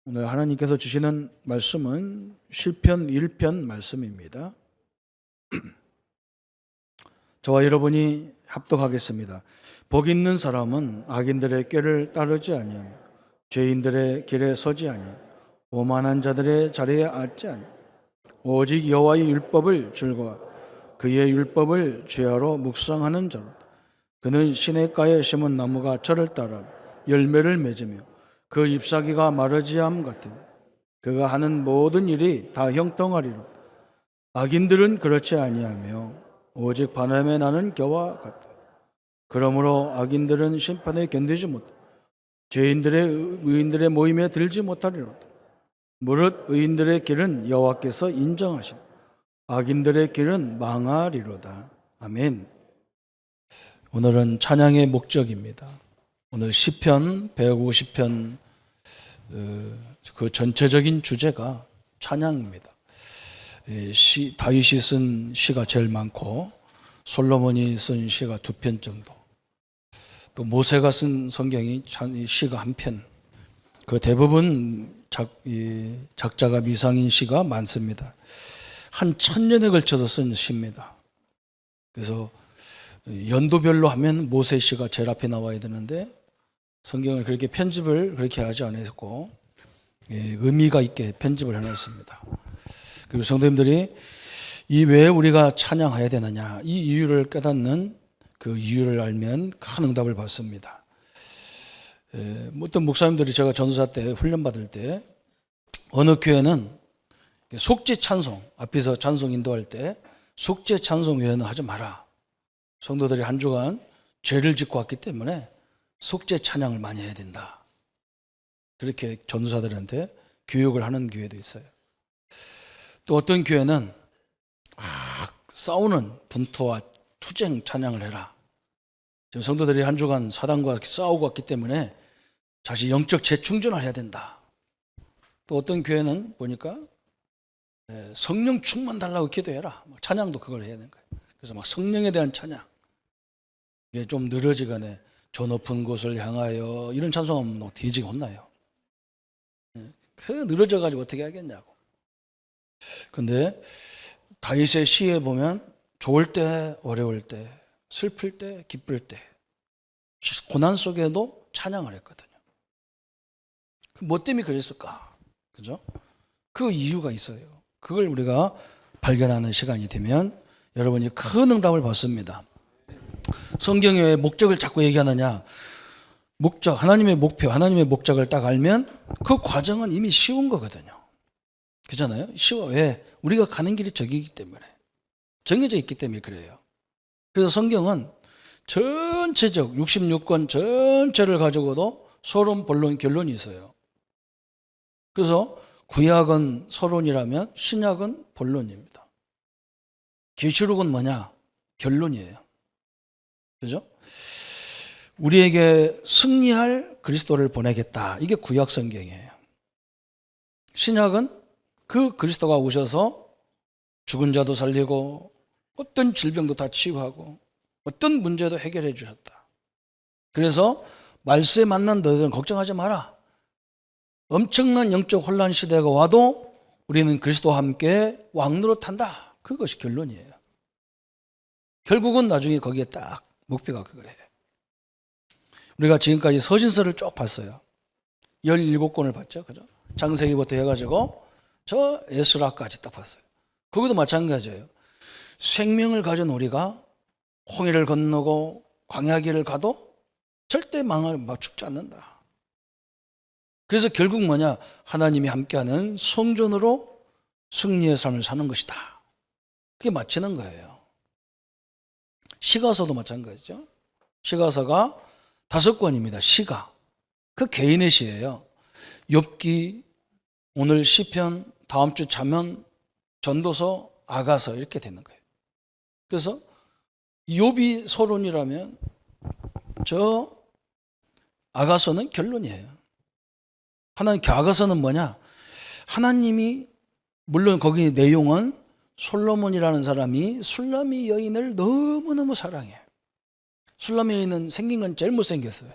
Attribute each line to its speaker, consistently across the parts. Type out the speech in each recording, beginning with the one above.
Speaker 1: 오늘 하나님께서 주시는 말씀은 시편 1편 말씀입니다. 저와 여러분이 합독하겠습니다. 복 있는 사람은 악인들의 꾀를 따르지 아니하며 죄인들의 길에 서지 아니하며 오만한 자들의 자리에 앉지 아니하며 오직 여호와의 율법을 즐거워 그의 율법을 죄하러 묵상하는 자로 그는 시냇가에 심은 나무가 철을 따라 열매를 맺으며 그 잎사귀가 마르지 함 같으니 그가 하는 모든 일이 다 형통하리로. 악인들은 그렇지 아니하며 오직 바람에 나는 겨와 같다. 그러므로 악인들은 심판에 견디지 못하고 의인들의 모임에 들지 못하리로다. 무릇 의인들의 길은 여호와께서 인정하시고 악인들의 길은 망하리로다. 아멘. 오늘은 찬양의 목적입니다. 오늘 시편 150편 그 전체적인 주제가 찬양입니다. 다윗이 쓴 시가 제일 많고 솔로몬이 쓴 시가 2편 정도, 또 모세가 쓴 성경이 시가 1편, 그 대부분 작자가 미상인 시가 많습니다. 한 1000년에 걸쳐서 쓴 시입니다. 그래서 연도별로 하면 모세 시가 제일 앞에 나와야 되는데 성경을 그렇게 편집을 그렇게 하지 않았고 의미가 있게 편집을 해놨습니다. 그리고 성도님들이 왜 우리가 찬양해야 되느냐, 이 이유를 깨닫는 그 이유를 알면 큰 응답을 받습니다. 어떤 목사님들이 제가 전도사 때 훈련받을 때 어느 교회는 속죄 찬송, 앞에서 찬송 인도할 때 속죄 찬송 외에는 하지 마라. 성도들이 한 주간 죄를 짓고 왔기 때문에 속죄 찬양을 많이 해야 된다. 그렇게 전도사들한테 교육을 하는 교회도 있어요. 또 어떤 교회는 싸우는 분투와 투쟁 찬양을 해라. 지금 성도들이 한 주간 사단과 싸우고 왔기 때문에 다시 영적 재충전을 해야 된다. 또 어떤 교회는 보니까 성령 충만 달라고 기도해라. 찬양도 그걸 해야 되는 거예요. 그래서 막 성령에 대한 찬양. 이게 좀 늘어지거나 저 높은 곳을 향하여 이런 찬송하면 뒤지게 혼나요. 그 늘어져가지고 어떻게 하겠냐고. 근데 다윗의 시에 보면 좋을 때, 어려울 때, 슬플 때, 기쁠 때, 고난 속에도 찬양을 했거든요. 뭐 때문에 그랬을까? 그죠? 그 이유가 있어요. 그걸 우리가 발견하는 시간이 되면 여러분이 큰 응답을 받습니다. 성경에 왜 목적을 자꾸 얘기하느냐? 목적, 하나님의 목표, 하나님의 목적을 딱 알면 그 과정은 이미 쉬운 거거든요. 그잖아요? 쉬워. 왜? 우리가 가는 길이 저기이기 때문에. 정해져 있기 때문에 그래요. 그래서 성경은 전체적 66권 전체를 가지고도 서론, 본론, 결론이 있어요. 그래서 구약은 서론이라면 신약은 본론입니다. 계시록은 뭐냐? 결론이에요. 그죠? 우리에게 승리할 그리스도를 보내겠다. 이게 구약 성경이에요. 신약은 그 그리스도가 오셔서 죽은 자도 살리고 어떤 질병도 다 치유하고 어떤 문제도 해결해 주셨다. 그래서 말세에 만난 너희들은 걱정하지 마라. 엄청난 영적 혼란 시대가 와도 우리는 그리스도와 함께 왕노릇한다. 그것이 결론이에요. 결국은 나중에 거기에 딱 목표가 그거예요. 우리가 지금까지 서신서를 쭉 봤어요. 17권을 봤죠. 그죠? 창세기부터 해가지고 저 에스라까지 딱 봤어요. 거기도 마찬가지예요. 생명을 가진 우리가 홍해를 건너고 광야길을 가도 절대 죽지 않는다. 그래서 결국 뭐냐? 하나님이 함께하는 성전으로 승리의 삶을 사는 것이다. 그게 마치는 거예요. 시가서도 마찬가지죠. 시가서가 5권입니다. 시가. 그 개인의 시예요. 욥기, 오늘 시편, 다음 주 자면, 전도서, 아가서 이렇게 되는 거예요. 그래서 욥이 서론이라면 저 아가서는 결론이에요. 아가서는 뭐냐? 하나님이, 물론 거기 내용은 솔로몬이라는 사람이 술라미 여인을 너무너무 사랑해요. 술라미 여인은 생긴 건 제일 못생겼어요.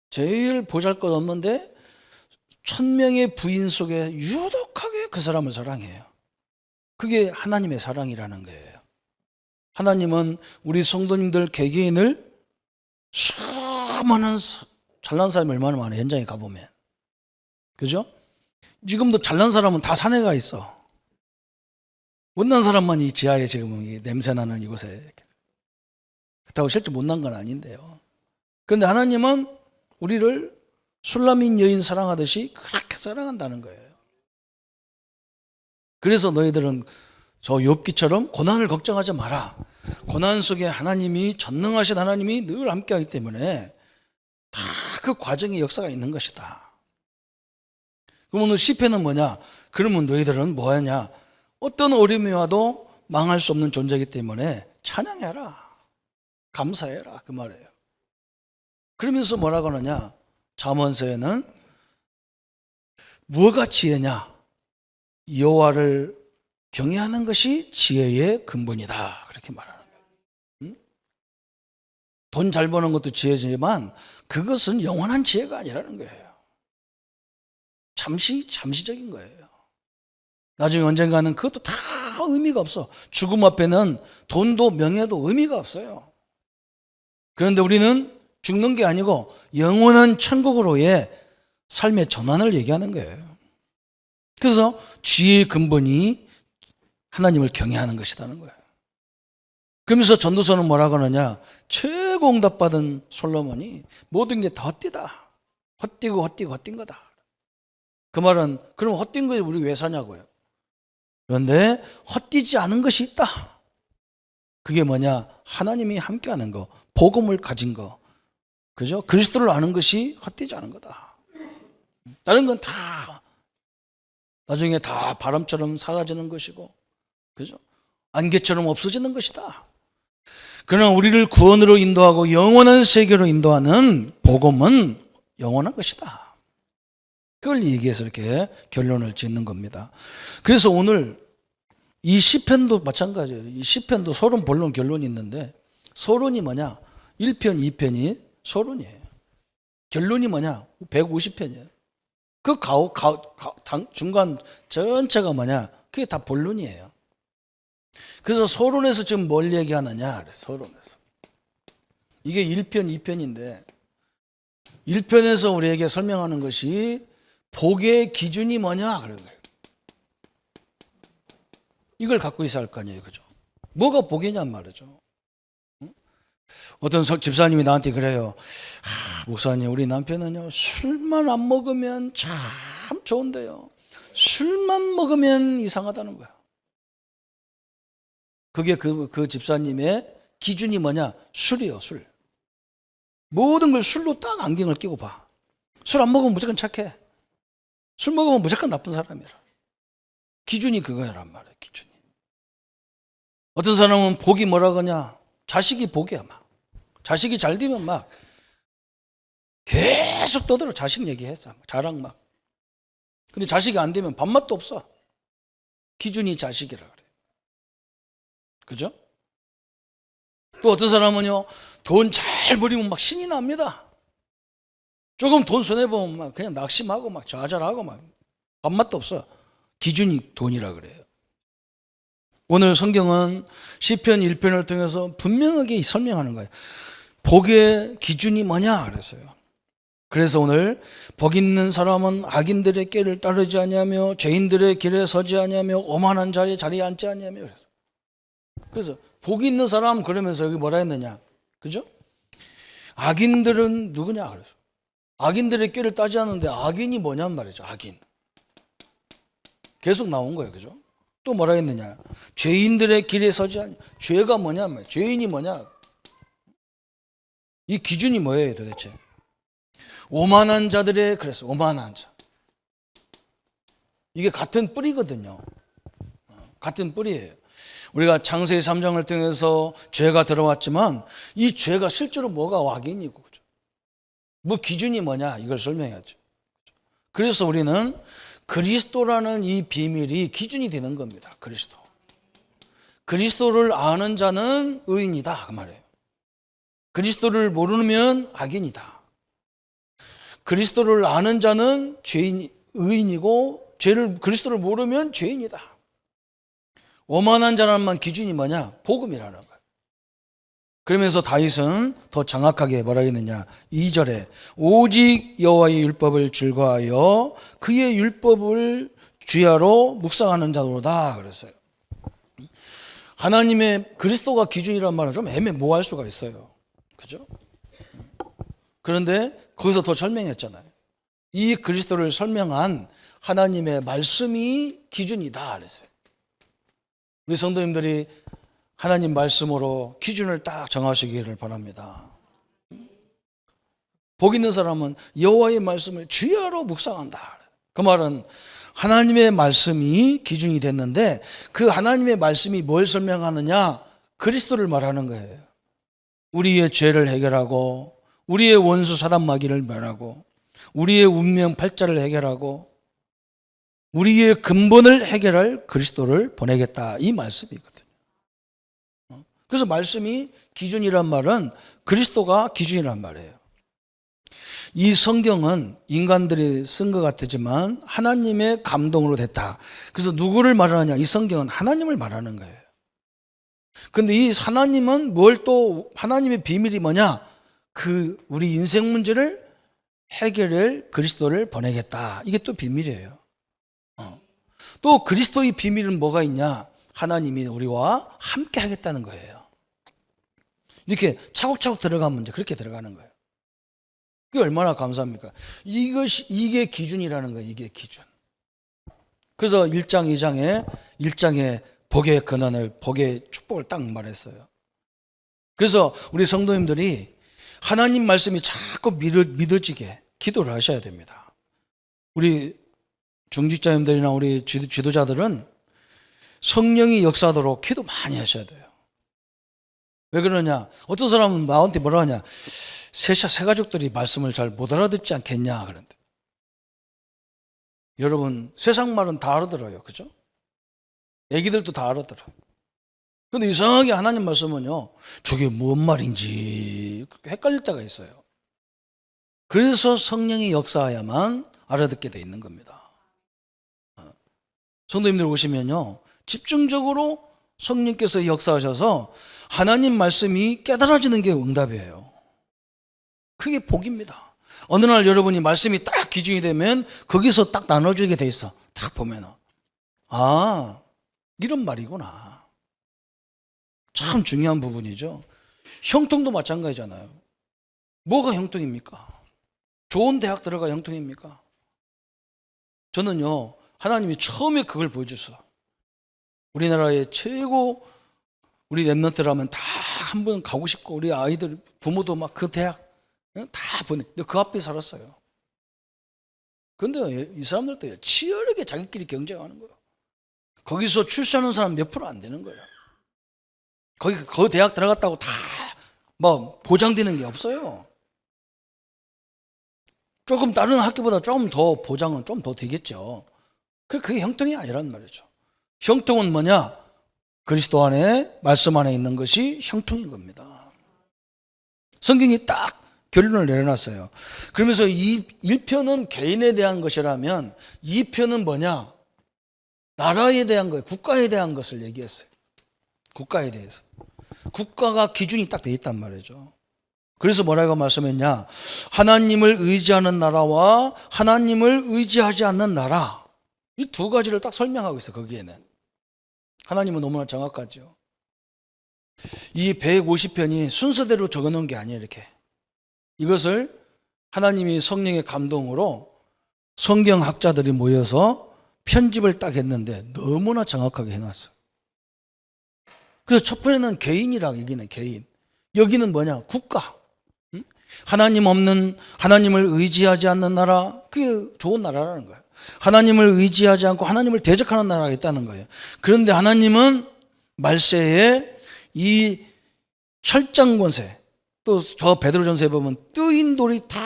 Speaker 1: 제일 보잘것없는데 천명의 부인 속에 유독하게 그 사람을 사랑해요. 그게 하나님의 사랑이라는 거예요. 하나님은 우리 성도님들 개개인을 수많은 잘난 사람이 얼마나 많아요. 현장에 가보면. 그죠? 지금도 잘난 사람은 다 산에 가 있어. 못난 사람만 이 지하에 지금 냄새나는 이곳에. 그렇다고 실제 못난 건 아닌데요. 그런데 하나님은 우리를 술라민 여인 사랑하듯이 그렇게 사랑한다는 거예요. 그래서 너희들은 저 욥기처럼 고난을 걱정하지 마라. 고난 속에 하나님이, 전능하신 하나님이 늘 함께하기 때문에 다 그 과정의 역사가 있는 것이다. 그럼 오늘 시편은 뭐냐? 그러면 너희들은 뭐하냐? 어떤 어려움이 와도 망할 수 없는 존재이기 때문에 찬양해라. 감사해라. 그 말이에요. 그러면서 뭐라고 하느냐? 잠언서에는 무엇가 지혜냐? 여호와를 경외하는 것이 지혜의 근본이다. 그렇게 말하는 거예요. 돈 잘 버는 것도 지혜지만 그것은 영원한 지혜가 아니라는 거예요. 잠시적인 거예요. 나중에 언젠가는 그것도 다 의미가 없어. 죽음 앞에는 돈도 명예도 의미가 없어요. 그런데 우리는 죽는 게 아니고 영원한 천국으로의 삶의 전환을 얘기하는 거예요. 그래서 지혜의 근본이 하나님을 경외하는 것이라는 거예요. 그러면서 전도서는 뭐라고 하느냐? 최고 응답받은 솔로몬이 모든 게 다 헛디다. 헛디고 헛뛴 거다. 그 말은 그럼 헛뛴 거에 우리 왜 사냐고요. 그런데 헛디지 않은 것이 있다. 그게 뭐냐? 하나님이 함께하는 거, 복음을 가진 거, 그죠? 그리스도를 아는 것이 헛디지 않은 거다. 다른 건 다 나중에 다 바람처럼 사라지는 것이고, 그죠? 안개처럼 없어지는 것이다. 그러나 우리를 구원으로 인도하고 영원한 세계로 인도하는 복음은 영원한 것이다. 그걸 얘기해서 이렇게 결론을 짓는 겁니다. 그래서 오늘 이 시편도 마찬가지예요. 이 시편도 서론, 본론, 결론이 있는데 서론이 뭐냐? 1편, 2편이 서론이에요. 결론이 뭐냐? 150편이에요. 그 중간 전체가 뭐냐? 그게 다 본론이에요. 그래서 서론에서 지금 뭘 얘기하느냐? 서론에서. 이게 1편, 2편인데 1편에서 우리에게 설명하는 것이 복의 기준이 뭐냐? 그런 거예요. 이걸 갖고 있어야 할 거 아니에요. 그죠? 뭐가 복이냔 말이죠. 어떤 집사님이 나한테 그래요. 목사님, 우리 남편은요, 술만 안 먹으면 참 좋은데요. 술만 먹으면 이상하다는 거야. 그게 그 집사님의 기준이 뭐냐? 술이요, 술. 모든 걸 술로 딱 안경을 끼고 봐. 술 안 먹으면 무조건 착해. 술 먹으면 무조건 나쁜 사람이라. 기준이 그거란 말이에요, 기준이. 어떤 사람은 복이 뭐라 그러냐? 자식이 복이야, 막. 자식이 잘 되면 막 계속 떠들어. 자식 얘기해서 자랑 막. 근데 자식이 안 되면 밥맛도 없어. 기준이 자식이라 그래. 그죠? 또 어떤 사람은요, 돈 잘 벌이면 막 신이 납니다. 조금 돈 손해보면 막 그냥 낙심하고 막 좌절하고 막 밥맛도 없어. 기준이 돈이라 그래요. 오늘 성경은 시편 1편을 통해서 분명하게 설명하는 거예요. 복의 기준이 뭐냐 그랬어요. 그래서 오늘 복 있는 사람은 악인들의 길을 따르지 아니하며 죄인들의 길에 서지 아니하며 오만한 자리에 앉지 아니하며 그래서 복 있는 사람 그러면서 여기 뭐라 했느냐? 그죠? 악인들은 누구냐 그래서 악인들의 길을 따지 않는데 악인이 뭐냔 말이죠. 악인. 계속 나온 거예요. 그죠? 또 뭐라 했느냐? 죄인들의 길에 서지 않냐. 죄가 뭐냐 말이에요. 죄인이 뭐냐? 이 기준이 뭐예요 도대체? 오만한 자들의 그래서 오만한 자. 이게 같은 뿌리거든요. 같은 뿌리예요. 우리가 창세기 3장을 통해서 죄가 들어왔지만 이 죄가 실제로 뭐가 악인이고 그죠? 뭐 기준이 뭐냐 이걸 설명해야죠. 그래서 우리는 그리스도라는 이 비밀이 기준이 되는 겁니다. 그리스도. 그리스도를 아는 자는 의인이다 그 말이에요. 그리스도를 모르면 악인이다. 그리스도를 아는 자는 죄인, 의인이고 그리스도를 모르면 죄인이다. 오만한 자라만 기준이 뭐냐? 복음이라는 거예요. 그러면서 다윗은 더 정확하게 뭐라 했느냐? 2절에 오직 여호와의 율법을 즐거워하여 그의 율법을 주야로 묵상하는 자로다 그랬어요. 하나님의 그리스도가 기준이란 말은 좀 애매모호할 수가 있어요. 그죠? 그런데 거기서 더 설명했잖아요. 이 그리스도를 설명한 하나님의 말씀이 기준이다 그랬어요. 우리 성도님들이 하나님 말씀으로 기준을 딱 정하시기를 바랍니다. 복 있는 사람은 여호와의 말씀을 주야로 묵상한다. 그 말은 하나님의 말씀이 기준이 됐는데 그 하나님의 말씀이 뭘 설명하느냐? 그리스도를 말하는 거예요. 우리의 죄를 해결하고 우리의 원수 사단 마귀를 멸하고 우리의 운명 팔자를 해결하고 우리의 근본을 해결할 그리스도를 보내겠다 이 말씀이거든요. 그래서 말씀이 기준이란 말은 그리스도가 기준이란 말이에요. 이 성경은 인간들이 쓴 것 같지만 하나님의 감동으로 됐다. 그래서 누구를 말하느냐? 이 성경은 하나님을 말하는 거예요. 근데 이 하나님은 뭘 또 하나님의 비밀이 뭐냐? 우리 인생 문제를 해결할 그리스도를 보내겠다. 이게 또 비밀이에요. 또 그리스도의 비밀은 뭐가 있냐? 하나님이 우리와 함께 하겠다는 거예요. 이렇게 차곡차곡 들어가면 이제 그렇게 들어가는 거예요. 그게 얼마나 감사합니까? 이게 기준이라는 거예요. 이게 기준. 그래서 1장, 1장에 복의 근원을, 복의 축복을 딱 말했어요. 그래서 우리 성도님들이 하나님 말씀이 자꾸 믿어지게 기도를 하셔야 됩니다. 우리 중직자님들이나 우리 지도자들은 성령이 역사하도록 기도 많이 하셔야 돼요. 왜 그러냐? 어떤 사람은 나한테 뭐라 하냐? 새 가족들이 말씀을 잘 못 알아듣지 않겠냐 그런데 여러분 세상 말은 다 알아들어요. 그죠? 애기들도 다 알아들어요. 근데 이상하게 하나님 말씀은요 저게 뭔 말인지 헷갈릴 때가 있어요. 그래서 성령이 역사해야만 알아듣게 돼 있는 겁니다. 성도님들 오시면요 집중적으로 성령께서 역사하셔서 하나님 말씀이 깨달아지는 게 응답이에요. 그게 복입니다. 어느 날 여러분이 말씀이 딱 기준이 되면 거기서 딱 나눠주게 돼 있어. 딱 보면 아 이런 말이구나. 참 중요한 부분이죠. 형통도 마찬가지잖아요. 뭐가 형통입니까? 좋은 대학 들어가 형통입니까? 저는요 하나님이 처음에 그걸 보여줬어. 우리나라의 최고 우리 랩런트라면 다 한번 가고 싶고 우리 아이들 부모도 막 그 대학 다 보내. 근데 그 앞에 살았어요. 근데 이 사람들도 치열하게 자기끼리 경쟁하는 거예요. 거기서 출세하는 사람 몇 프로 안 되는 거예요. 거기 대학 들어갔다고 다 뭐 보장되는 게 없어요. 조금 다른 학교보다 조금 더 보장은 좀 더 되겠죠. 그게 형통이 아니란 말이죠. 형통은 뭐냐? 그리스도 안에 말씀 안에 있는 것이 형통인 겁니다. 성경이 딱 결론을 내려놨어요. 그러면서 이 1편은 개인에 대한 것이라면 2편은 뭐냐? 나라에 대한 것, 국가에 대한 것을 얘기했어요. 국가에 대해서. 국가가 기준이 딱 돼 있단 말이죠. 그래서 뭐라고 말씀했냐? 하나님을 의지하는 나라와 하나님을 의지하지 않는 나라. 이 두 가지를 딱 설명하고 있어요. 거기에는. 하나님은 너무나 정확하죠. 이 150편이 순서대로 적어놓은 게 아니에요. 이렇게. 이것을 하나님이 성령의 감동으로 성경학자들이 모여서 편집을 딱 했는데 너무나 정확하게 해놨어요. 그래서 첫 번에는 개인이라고 얘기는 개인. 여기는 뭐냐? 국가. 하나님 없는, 하나님을 의지하지 않는 나라. 그게 좋은 나라라는 거예요. 하나님을 의지하지 않고 하나님을 대적하는 나라가 있다는 거예요. 그런데 하나님은 말세에 이 철장 권세, 또 저 베드로전서에 보면 뜨인 돌이 다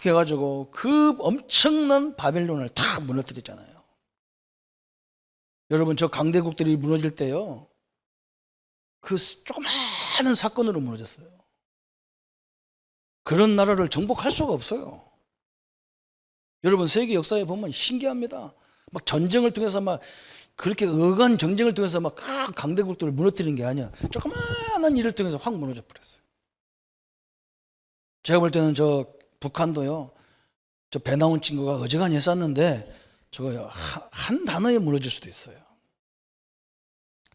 Speaker 1: 해가지고 그 엄청난 바벨론을 다 무너뜨렸잖아요. 여러분 저 강대국들이 무너질 때요 그 조그마한 사건으로 무너졌어요. 그런 나라를 정복할 수가 없어요. 여러분 세계 역사에 보면 신기합니다. 막 전쟁을 통해서 막 그렇게 억한 전쟁을 통해서 막 강대국들을 무너뜨리는 게 아니야. 조그마한 일을 통해서 확 무너져 버렸어요. 제가 볼 때는 저 북한도요, 저 배 나온 친구가 어지간히 했었는데 저거 한 단어에 무너질 수도 있어요.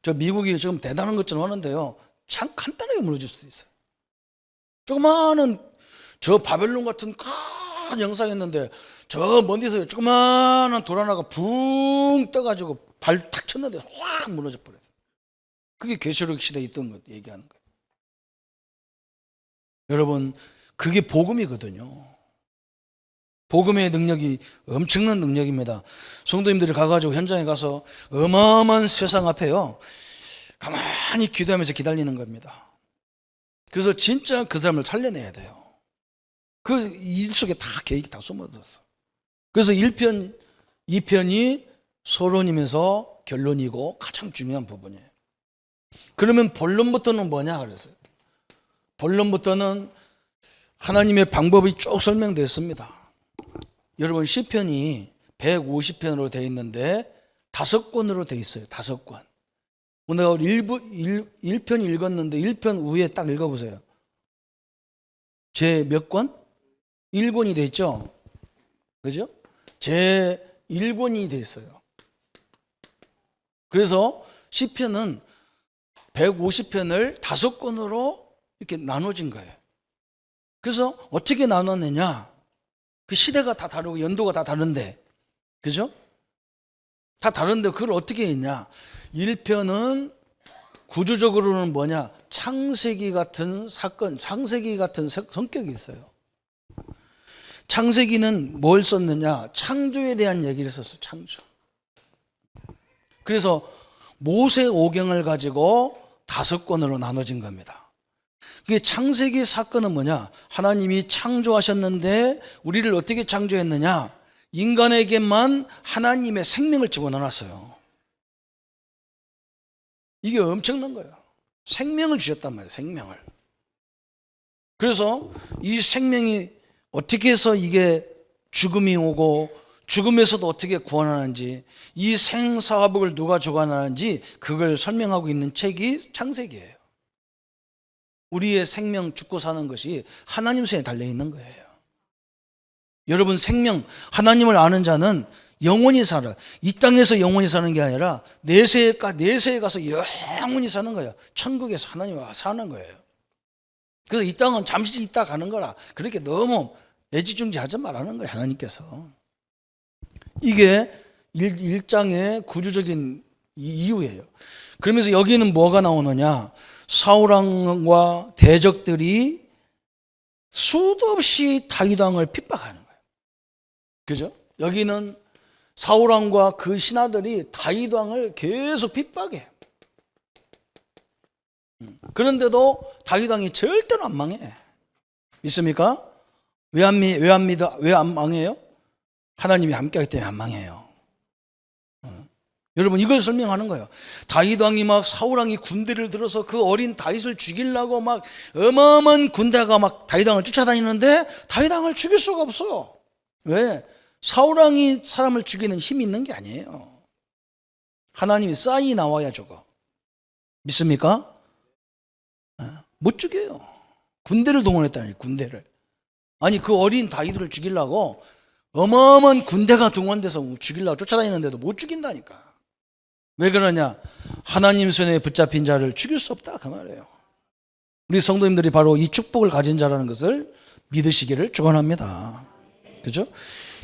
Speaker 1: 저 미국이 지금 대단한 것처럼 하는데요, 참 간단하게 무너질 수도 있어요. 조그마한 저 바벨론 같은 큰 영상이었는데 저 먼 데서 조그마한 돌 하나가 붕 떠가지고 발 탁 쳤는데 확 무너져 버렸어요. 그게 계시록 시대에 있던 것 얘기하는 거예요. 여러분, 그게 복음이거든요. 복음의 능력이 엄청난 능력입니다. 성도님들이 가가지고 현장에 가서 어마어마한 세상 앞에요, 가만히 기도하면서 기다리는 겁니다. 그래서 진짜 그 사람을 살려내야 돼요. 그 일 속에 다 계획이 다 숨어들었어. 그래서 1편, 2편이 서론이면서 결론이고 가장 중요한 부분이에요. 그러면 본론부터는 뭐냐 그랬어요. 본론부터는 하나님의 방법이 쭉 설명됐습니다. 여러분 시편이 150편으로 되어 있는데 5권으로 되어 있어요. 5권. 오늘 1편 읽었는데 1편 위에 딱 읽어보세요. 제 몇 권? 1권이 되어 있죠? 그죠? 제 1권이 되어 있어요. 그래서 시편은 150편을 5권으로 이렇게 나눠진 거예요. 그래서 어떻게 나눴느냐? 그 시대가 다 다르고 연도가 다 다른데, 그죠? 다 다른데 그걸 어떻게 했냐? 1편은 구조적으로는 뭐냐? 창세기 같은 사건, 창세기 같은 성격이 있어요. 창세기는 뭘 썼느냐? 창조에 대한 얘기를 썼어요. 창조. 그래서 모세 오경을 가지고 5권으로 나눠진 겁니다. 그게 창세기 사건은 뭐냐? 하나님이 창조하셨는데 우리를 어떻게 창조했느냐? 인간에게만 하나님의 생명을 집어넣어놨어요. 이게 엄청난 거예요. 생명을 주셨단 말이에요. 생명을. 그래서 이 생명이 어떻게 해서 이게 죽음이 오고 죽음에서도 어떻게 구원하는지, 이 생사화복을 누가 주관하는지 그걸 설명하고 있는 책이 창세기예요. 우리의 생명 죽고 사는 것이 하나님 손에 달려있는 거예요. 여러분 생명, 하나님을 아는 자는 영원히 살아. 이 땅에서 영원히 사는 게 아니라 내세에 가서 영원히 사는 거예요. 천국에서 하나님과 사는 거예요. 그래서 이 땅은 잠시 있다 가는 거라 그렇게 너무 애지중지하지 말라는 거예요. 하나님께서. 이게 1장의 구조적인 이유예요. 그러면서 여기는 뭐가 나오느냐? 사울왕과 대적들이 수도 없이 다윗 왕을 핍박하는 거예요. 그죠? 여기는 사울왕과 그 신하들이 다윗 왕을 계속 핍박해. 그런데도 다윗 왕이 절대로 안 망해. 믿습니까? 왜 안 망해요? 하나님이 함께하기 때문에 안 망해요. 여러분 이걸 설명하는 거예요. 다윗 왕이 막 사울 왕이 군대를 들어서 그 어린 다윗을 죽이려고 막 어마어마한 군대가 막 다윗 왕을 쫓아다니는데 다윗 왕을 죽일 수가 없어. 왜? 사울 왕이 사람을 죽이는 힘이 있는 게 아니에요. 하나님이 쌀이 나와야 죽어. 믿습니까? 못 죽여요. 군대를 동원했다니, 군대를. 아니 그 어린 다윗을 죽이려고 어마어마한 군대가 동원돼서 죽이려고 쫓아다니는데도 못 죽인다니까. 왜 그러냐? 하나님 손에 붙잡힌 자를 죽일 수 없다 그 말이에요. 우리 성도님들이 바로 이 축복을 가진 자라는 것을 믿으시기를 축원합니다. 그죠?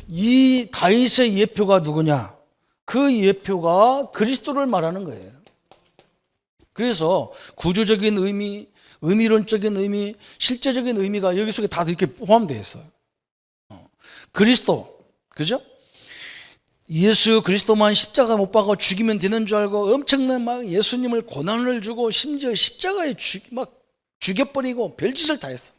Speaker 1: 이 다윗의 예표가 누구냐? 그 예표가 그리스도를 말하는 거예요. 그래서 구조적인 의미, 의미론적인 의미, 실제적인 의미가 여기 속에 다 이렇게 포함되어 있어요. 그리스도, 그죠? 예수 그리스도만 십자가 못 박아 죽이면 되는 줄 알고 엄청난 막 예수님을 고난을 주고 심지어 십자가에 막 죽여버리고 별짓을 다 했어.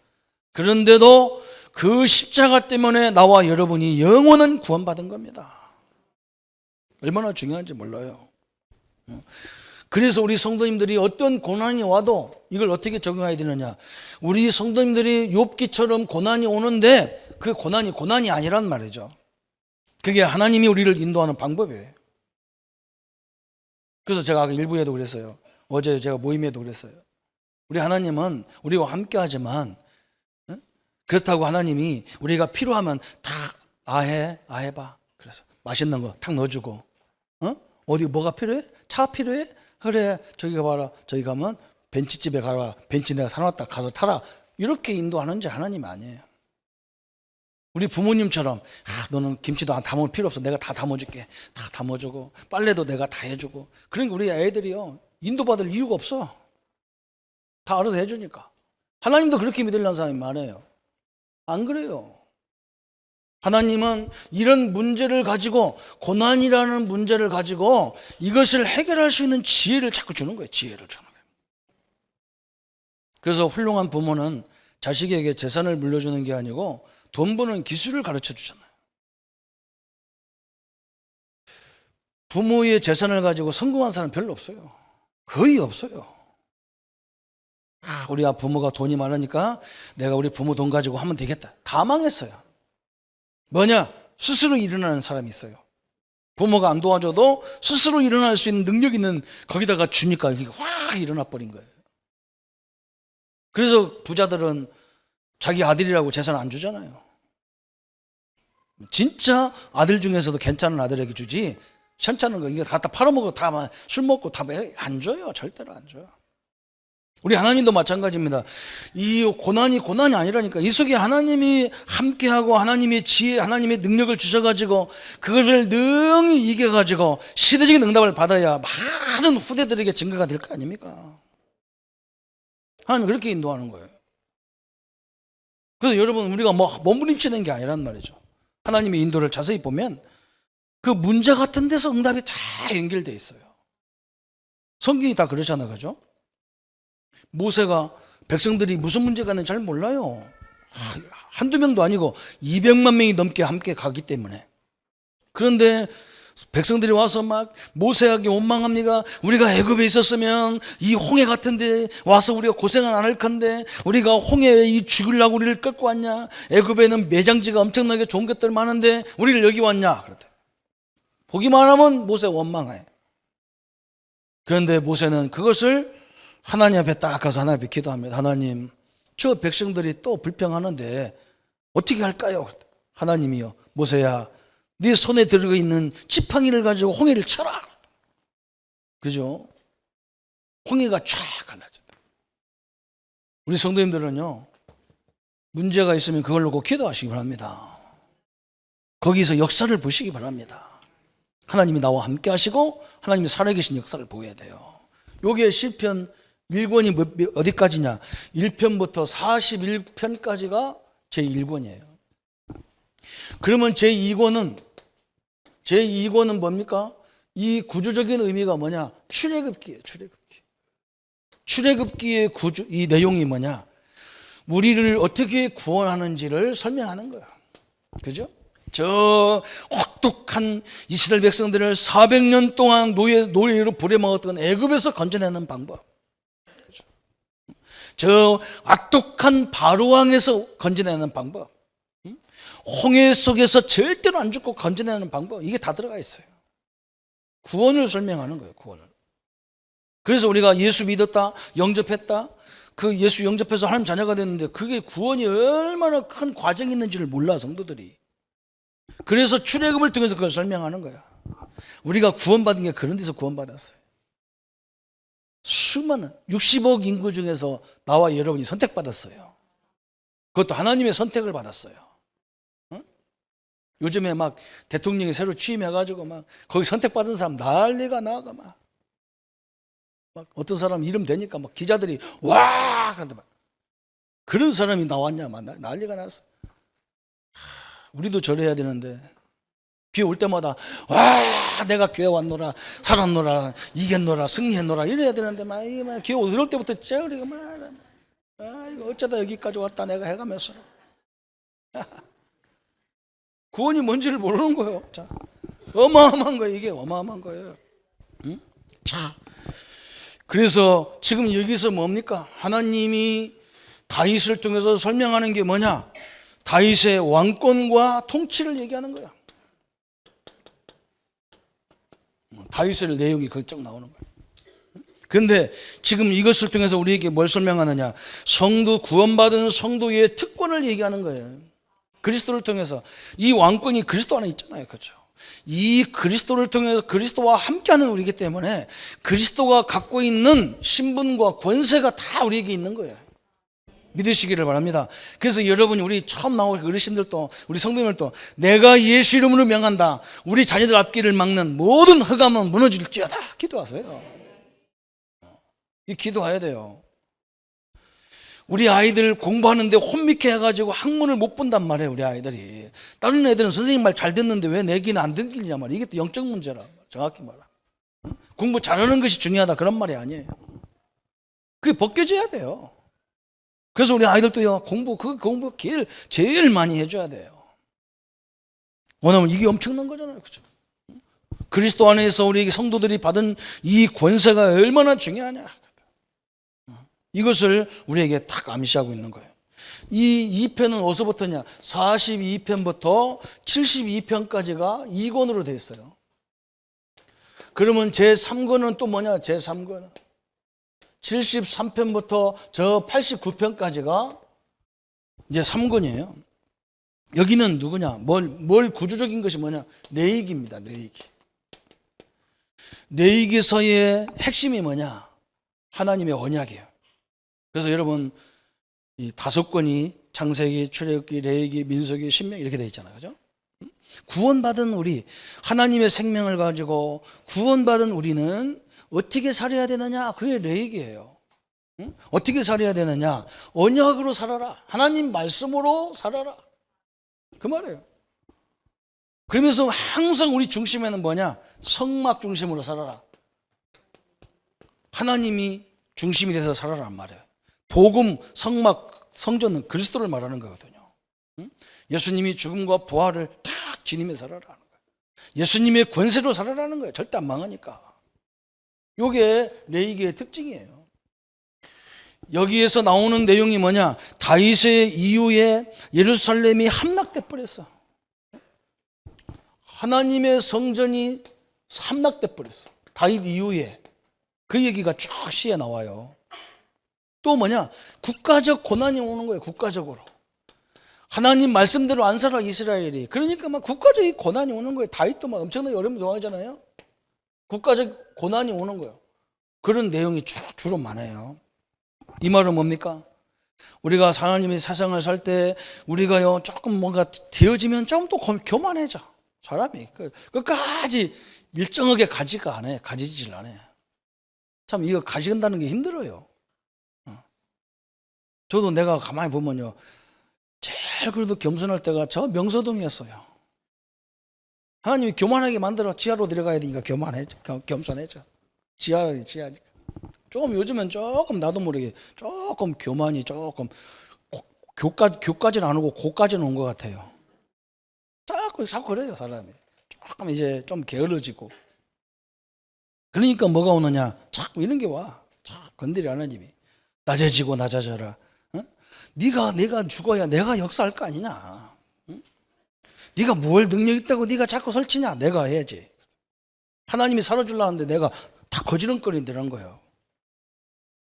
Speaker 1: 그런데도 그 십자가 때문에 나와 여러분이 영원한 구원받은 겁니다. 얼마나 중요한지 몰라요. 그래서 우리 성도님들이 어떤 고난이 와도 이걸 어떻게 적용해야 되느냐? 우리 성도님들이 욥기처럼 고난이 오는데 그 고난이 아니란 말이죠. 그게 하나님이 우리를 인도하는 방법이에요. 그래서 제가 아까 일부에도 그랬어요. 어제 제가 모임에도 그랬어요. 우리 하나님은 우리와 함께 하지만 그렇다고 하나님이 우리가 필요하면 다 아해봐. 그래서 맛있는 거 탁 넣어주고, 어디 뭐가 필요해? 차 필요해? 그래, 저기 가봐라. 저기 가면 벤츠집에 가라. 벤츠 내가 사놨다. 가서 타라. 이렇게 인도하는지 하나님이 아니에요. 우리 부모님처럼 너는 김치도 안 담을 필요 없어. 내가 다 담아줄게. 다 담아주고 빨래도 내가 다 해주고. 그러니까 우리 애들이요 인도받을 이유가 없어. 다 알아서 해주니까. 하나님도 그렇게 믿으려는 사람이 많아요. 안 그래요. 하나님은 이런 문제를 가지고, 고난이라는 문제를 가지고 이것을 해결할 수 있는 지혜를 자꾸 주는 거예요. 지혜를 주는 거예요. 그래서 훌륭한 부모는 자식에게 재산을 물려주는 게 아니고 돈 버는 기술을 가르쳐 주잖아요. 부모의 재산을 가지고 성공한 사람 별로 없어요. 거의 없어요. 우리 부모가 돈이 많으니까 내가 우리 부모 돈 가지고 하면 되겠다. 다 망했어요. 뭐냐? 스스로 일어나는 사람이 있어요. 부모가 안 도와줘도 스스로 일어날 수 있는 능력 있는, 거기다가 주니까 이게 확 일어나 버린 거예요. 그래서 부자들은 자기 아들이라고 재산 안 주잖아요. 진짜 아들 중에서도 괜찮은 아들에게 주지, 현찮은 거 이거 갖다 팔아먹고 다 술 먹고 다 안 줘요. 절대로 안 줘요. 우리 하나님도 마찬가지입니다. 이 고난이 아니라니까. 이 속에 하나님이 함께하고 하나님의 지혜, 하나님의 능력을 주셔가지고 그것을 능히 이겨가지고 시대적인 응답을 받아야 많은 후대들에게 증거가 될 거 아닙니까? 하나님은 그렇게 인도하는 거예요. 그래서 여러분, 우리가 몸부림치는 게 아니란 말이죠. 하나님의 인도를 자세히 보면 그 문제 같은 데서 응답이 다 연결되어 있어요. 성경이 다 그러잖아요. 그죠? 모세가 백성들이 무슨 문제가 있는지 잘 몰라요. 한두 명도 아니고 200만 명이 넘게 함께 가기 때문에. 그런데 백성들이 와서 막 모세에게 원망합니다. 우리가 애굽에 있었으면 이 홍해 같은데 와서 우리가 고생을 안 할 건데 우리가 홍해에 이 죽으려고 우리를 끌고 왔냐? 애굽에는 매장지가 엄청나게 좋은 것들 많은데 우리를 여기 왔냐? 그랬대. 보기만 하면 모세 원망해. 그런데 모세는 그것을 하나님 앞에 딱 가서 하나님 앞에 기도합니다. 하나님, 저 백성들이 또 불평하는데 어떻게 할까요? 하나님이요, 모세야, 네 손에 들고 있는 지팡이를 가지고 홍해를 쳐라. 그죠? 홍해가 쫙 갈라진다. 우리 성도님들은요, 문제가 있으면 그걸 놓고 기도하시기 바랍니다. 거기서 역사를 보시기 바랍니다. 하나님이 나와 함께 하시고 하나님이 살아계신 역사를 보여야 돼요. 요게 시편 1권이 어디까지냐? 1편부터 41편까지가 제1권이에요. 그러면 제2권은 뭡니까? 이 구조적인 의미가 뭐냐? 출애굽기예요. 출애굽기의 이 내용이 뭐냐? 우리를 어떻게 구원하는지를 설명하는 거예요. 그죠? 저 혹독한 이스라엘 백성들을 400년 동안 노예로 부려먹었던 애굽에서 건져내는 방법, 저 악독한 바로왕에서 건져내는 방법, 홍해 속에서 절대로 안 죽고 건져내는 방법, 이게 다 들어가 있어요. 구원을 설명하는 거예요. 구원을. 그래서 우리가 예수 믿었다, 영접했다, 그 예수 영접해서 하나님 자녀가 됐는데 그게 구원이 얼마나 큰 과정이 있는지를 몰라, 성도들이. 그래서 출애굽을 통해서 그걸 설명하는 거야. 우리가 구원받은 게 그런 데서 구원받았어요. 수많은 60억 인구 중에서 나와 여러분이 선택받았어요. 그것도 하나님의 선택을 받았어요. 요즘에 막 대통령이 새로 취임해가지고 막 거기 선택받은 사람 난리가 나가 막 어떤 사람 이름 되니까 막 기자들이 와 그런데 막 그런 사람이 나왔냐 막 난리가 났어. 우리도 저래야 되는데 교회 올 때마다 와 내가 교회 왔노라, 살았노라, 이겼노라, 승리했노라 이래야 되는데 막 교회 들어올 때부터 째우리고 막 이거 어쩌다 여기까지 왔다 내가 해가면서 구원이 뭔지를 모르는 거예요. 자, 어마어마한 거예요. 이게 어마어마한 거예요. 응? 자, 그래서 지금 여기서 뭡니까? 하나님이 다윗을 통해서 설명하는 게 뭐냐? 다윗의 왕권과 통치를 얘기하는 거야. 다윗의 내용이 거기 쭉 나오는 거예요. 그런데 지금 이것을 통해서 우리에게 뭘 설명하느냐? 구원받은 성도의 특권을 얘기하는 거예요. 그리스도를 통해서. 이 왕권이 그리스도 안에 있잖아요. 그렇죠? 이 그리스도를 통해서 그리스도와 함께하는 우리이기 때문에 그리스도가 갖고 있는 신분과 권세가 다 우리에게 있는 거예요. 믿으시기를 바랍니다. 그래서 여러분이 우리 처음 나오신 어르신들도 우리 성도님들도 내가 예수 이름으로 명한다. 우리 자녀들 앞길을 막는 모든 흑암은 무너질지어다. 기도하세요. 이 기도해야 돼요. 우리 아이들 공부하는데 혼미케 해가지고 학문을 못 본단 말이에요. 우리 아이들이. 다른 애들은 선생님 말 잘 듣는데 왜 내 귀는 안 듣느냐 말이에요. 이게 또 영적 문제라. 정확히 말하면. 공부 잘하는 것이 중요하다 그런 말이 아니에요. 그게 벗겨져야 돼요. 그래서 우리 아이들도요, 공부 제일 많이 해줘야 돼요. 왜냐면 이게 엄청난 거잖아요. 그렇죠? 그리스도 안에서 우리 성도들이 받은 이 권세가 얼마나 중요하냐. 이것을 우리에게 딱 암시하고 있는 거예요. 이 2편은 어디서부터냐? 42편부터 72편까지가 2권으로 되어 있어요. 그러면 제3권은 또 뭐냐? 제3권은 73편부터 저 89편까지가 이제 3권이에요. 여기는 누구냐? 뭘 구조적인 것이 뭐냐? 레위기입니다. 레위기. 레위기서의 핵심이 뭐냐? 하나님의 언약이에요. 그래서 여러분 이 5권이 창세기, 출애굽기, 레위기, 민수기, 신명 이렇게 되어 있잖아요. 그죠? 구원받은 우리, 하나님의 생명을 가지고 구원받은 우리는 어떻게 살아야 되느냐? 그게 레위기예요. 어떻게 살아야 되느냐? 언약으로 살아라. 하나님 말씀으로 살아라. 그 말이에요. 그러면서 항상 우리 중심에는 뭐냐? 성막 중심으로 살아라. 하나님이 중심이 돼서 살아란 말이에요. 복음, 성막, 성전은 그리스도를 말하는 거거든요. 예수님이 죽음과 부활을 딱 지니며 살아라는 거예요. 예수님의 권세로 살아라는 거예요. 절대 안 망하니까. 이게 레위기의 특징이에요. 여기에서 나오는 내용이 뭐냐? 다윗의 이후에 예루살렘이 함락돼 버렸어. 하나님의 성전이 함락돼 버렸어. 다윗 이후에. 그 얘기가 쭉 시에 나와요. 또 뭐냐? 국가적 고난이 오는 거예요. 국가적으로. 하나님 말씀대로 안 살아 이스라엘이. 그러니까 막 국가적인 고난이 오는 거예요. 다윗도 막 엄청나게 어려움을 당하잖아요. 국가적 고난이 오는 거예요. 그런 내용이 주로 많아요. 이 말은 뭡니까? 우리가 하나님의 세상을 살 때 우리가요 조금 뭔가 되어지면 좀 더 교만해져. 사람이 끝까지 일정하게 가지질 않아요. 참 이거 가진다는 게 힘들어요. 저도 내가 가만히 보면요, 제일 그래도 겸손할 때가 저 명서동이었어요. 하나님이 교만하게 만들어 지하로 들어가야 되니까 겸손해져. 지하니까. 조금 요즘은 조금 나도 모르게 조금 교만이 조금 교까지는 안 오고 고까지는 온 것 같아요. 자꾸 그래요 사람이. 조금 이제 좀 게을러지고. 그러니까 뭐가 오느냐? 자꾸 이런 게 와. 자꾸 건드려 하나님이. 낮아지고 낮아져라. 내가 죽어야 내가 역사할 거 아니냐. 네가 뭘 능력 있다고 네가 자꾸 설치냐. 내가 해야지. 하나님이 살아주려는데 내가 다 거지렁거린다는 거예요.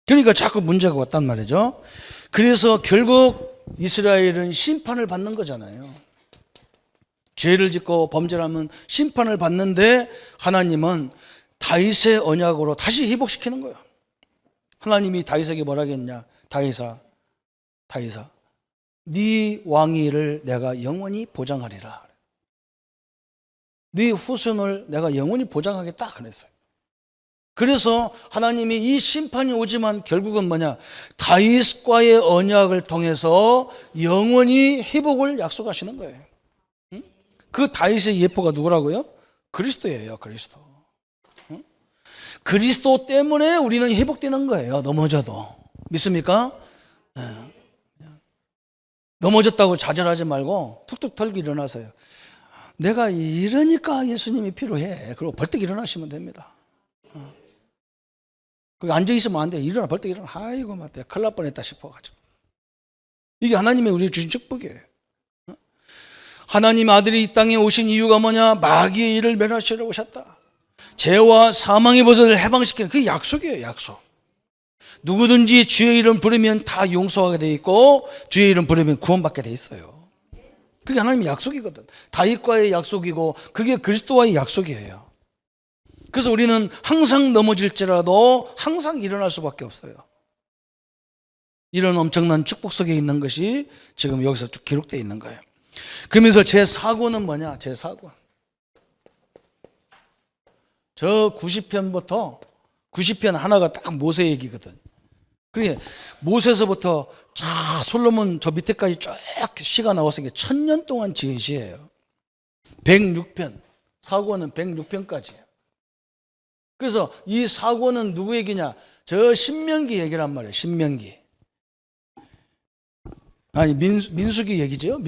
Speaker 1: 그러니까 자꾸 문제가 왔단 말이죠. 그래서 결국 이스라엘은 심판을 받는 거잖아요. 죄를 짓고 범죄를 하면 심판을 받는데 하나님은 다윗의 언약으로 다시 회복시키는 거예요. 하나님이 다윗에게 뭐라 했냐? 다윗아 네 왕위를 내가 영원히 보장하리라. 네 후손을 내가 영원히 보장하겠다 그랬어요. 그래서 하나님이 이 심판이 오지만 결국은 뭐냐? 다윗과의 언약을 통해서 영원히 회복을 약속하시는 거예요. 그 다윗의 예포가 누구라고요? 그리스도예요. 그리스도. 그리스도 때문에 우리는 회복되는 거예요. 넘어져도. 믿습니까? 넘어졌다고 좌절하지 말고 툭툭 털고 일어나세요. 내가 이러니까 예수님이 필요해. 그리고 벌떡 일어나시면 됩니다. 거기 앉아있으면 안 돼. 일어나, 벌떡 일어나. 아이고, 맞다. 큰일 날 뻔했다 싶어가지고. 이게 하나님의 우리의 주신 축복이에요. 하나님 아들이 이 땅에 오신 이유가 뭐냐? 마귀의 일을 멸하시러 오셨다. 죄와 사망의 벗을 해방시키는 그 약속이에요. 약속. 누구든지 주의 이름 부르면 다 용서하게 돼 있고 주의 이름 부르면 구원받게 돼 있어요. 그게 하나님의 약속이거든. 다윗과의 약속이고 그게 그리스도와의 약속이에요. 그래서 우리는 항상 넘어질지라도 항상 일어날 수밖에 없어요. 이런 엄청난 축복 속에 있는 것이 지금 여기서 쭉 기록되어 있는 거예요. 그러면서 제 사고는 뭐냐? 제 사고. 저 90편부터 90편 하나가 딱 모세 얘기거든. 그게 모세서부터 자 솔로몬 저 밑에까지 쫙 시가 나와서 이게 1000년 동안 지은 시예요. 106편. 사고는 106편까지예요. 그래서 이 사고는 누구 얘기냐? 저 신명기 얘기란 말이에요. 신명기. 아니 민수기 얘기죠.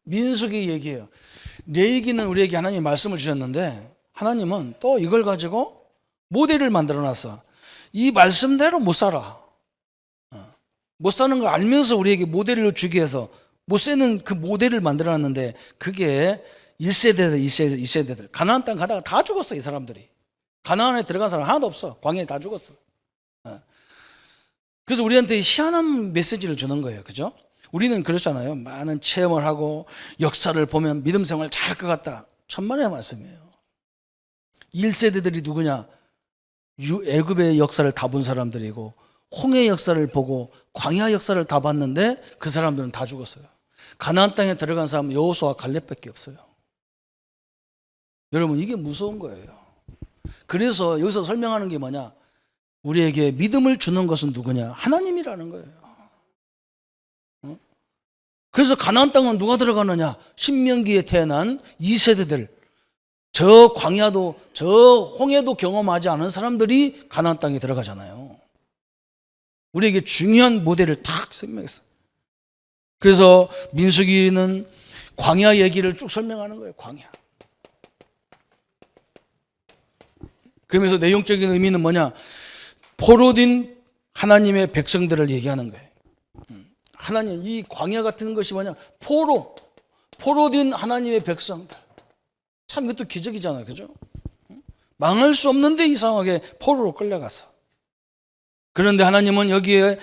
Speaker 1: 민수기 얘기예요. 레위기는 우리에게 하나님이 말씀을 주셨는데 하나님은 또 이걸 가지고 모델을 만들어 놨어. 이 말씀대로 못 살아. 못 사는 걸 알면서 우리에게 모델을 주기 위해서 모세는 그 모델을 만들어 놨는데 그게 1세대들 가나안 땅 가다가 다 죽었어. 이 사람들이 가나안에 들어간 사람 하나도 없어. 광야에 다 죽었어. 그래서 우리한테 희한한 메시지를 주는 거예요. 그죠? 우리는 그렇잖아요. 많은 체험을 하고 역사를 보면 믿음 생활 잘할 것 같다. 천만의 말씀이에요. 1세대들이 누구냐? 애굽의 역사를 다 본 사람들이고 홍해 역사를 보고 광야 역사를 다 봤는데 그 사람들은 다 죽었어요. 가나안 땅에 들어간 사람은 여호수아와 갈렙밖에 없어요. 여러분 이게 무서운 거예요. 그래서 여기서 설명하는 게 뭐냐? 우리에게 믿음을 주는 것은 누구냐? 하나님이라는 거예요. 그래서 가나안 땅은 누가 들어가느냐? 신명기에 태어난 2세대들. 저 광야도 저 홍해도 경험하지 않은 사람들이 가나안 땅에 들어가잖아요. 우리에게 중요한 모델을 딱 설명했어. 그래서 민수기는 광야 얘기를 쭉 설명하는 거예요. 광야. 그러면서 내용적인 의미는 뭐냐? 포로된 하나님의 백성들을 얘기하는 거예요. 하나님, 이 광야 같은 것이 뭐냐? 포로된 하나님의 백성들. 참 이것도 기적이잖아요. 그죠? 망할 수 없는데 이상하게 포로로 끌려갔어. 그런데 하나님은 여기에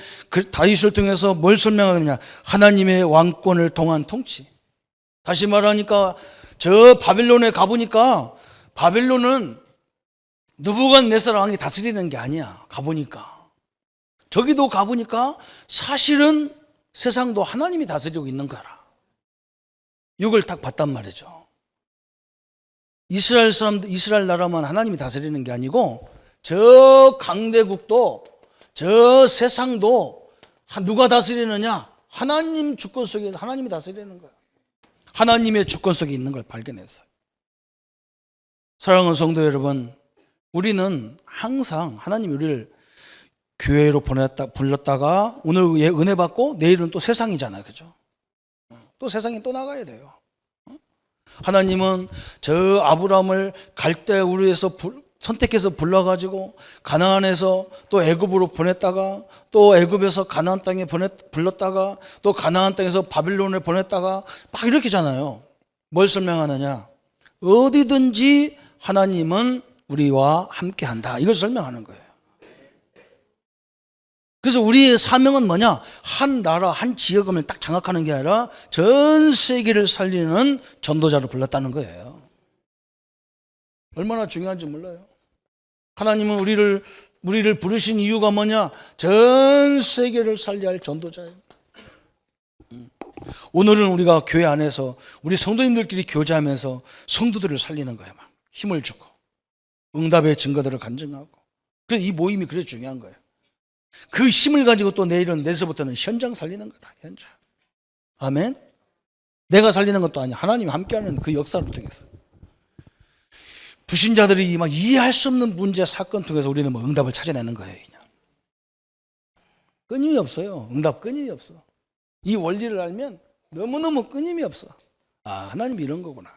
Speaker 1: 다윗을 통해서 뭘 설명하느냐? 하나님의 왕권을 통한 통치. 다시 말하니까 저 바벨론에 가보니까 바벨론은 느부갓네살 왕이 다스리는 게 아니야. 가보니까. 저기도 가보니까 사실은 세상도 하나님이 다스리고 있는 거라. 이걸 딱 봤단 말이죠. 이스라엘 나라만 하나님이 다스리는 게 아니고 저 강대국도 저 세상도 누가 다스리느냐? 하나님 주권 속에 하나님이 다스리는 거야. 하나님의 주권 속에 있는 걸 발견했어요. 사랑하는 성도 여러분, 우리는 항상 하나님이 우리를 교회로 불렀다가 오늘 은혜 받고 내일은 또 세상이잖아요. 그죠? 또 세상에 또 나가야 돼요. 하나님은 저 아브라함을 갈대우르에서 선택해서 불러가지고 가나안에서 또 애굽으로 보냈다가 또 애굽에서 가나안 땅에 불렀다가 또 가나안 땅에서 바빌론에 보냈다가 막 이렇게잖아요. 뭘 설명하느냐? 어디든지 하나님은 우리와 함께한다. 이걸 설명하는 거예요. 그래서 우리의 사명은 뭐냐? 한 나라, 한 지역을 딱 장악하는 게 아니라 전 세계를 살리는 전도자를 불렀다는 거예요. 얼마나 중요한지 몰라요. 하나님은 우리를 부르신 이유가 뭐냐? 전 세계를 살려야 할 전도자예요. 오늘은 우리가 교회 안에서 우리 성도님들끼리 교제하면서 성도들을 살리는 거예요. 막 힘을 주고 응답의 증거들을 간증하고. 그래서 이 모임이 그래서 중요한 거예요. 그 힘을 가지고 또 내일서부터는 현장 살리는 거라. 현장. 아멘. 내가 살리는 것도 아니야. 하나님이 함께하는 그 역사를 통해서. 불신자들이 막 이해할 수 없는 문제 사건 통해서 우리는 뭐 응답을 찾아내는 거예요. 그냥. 끊임이 없어요. 응답 끊임이 없어. 이 원리를 알면 너무너무 끊임이 없어. 아, 하나님이 이런 거구나.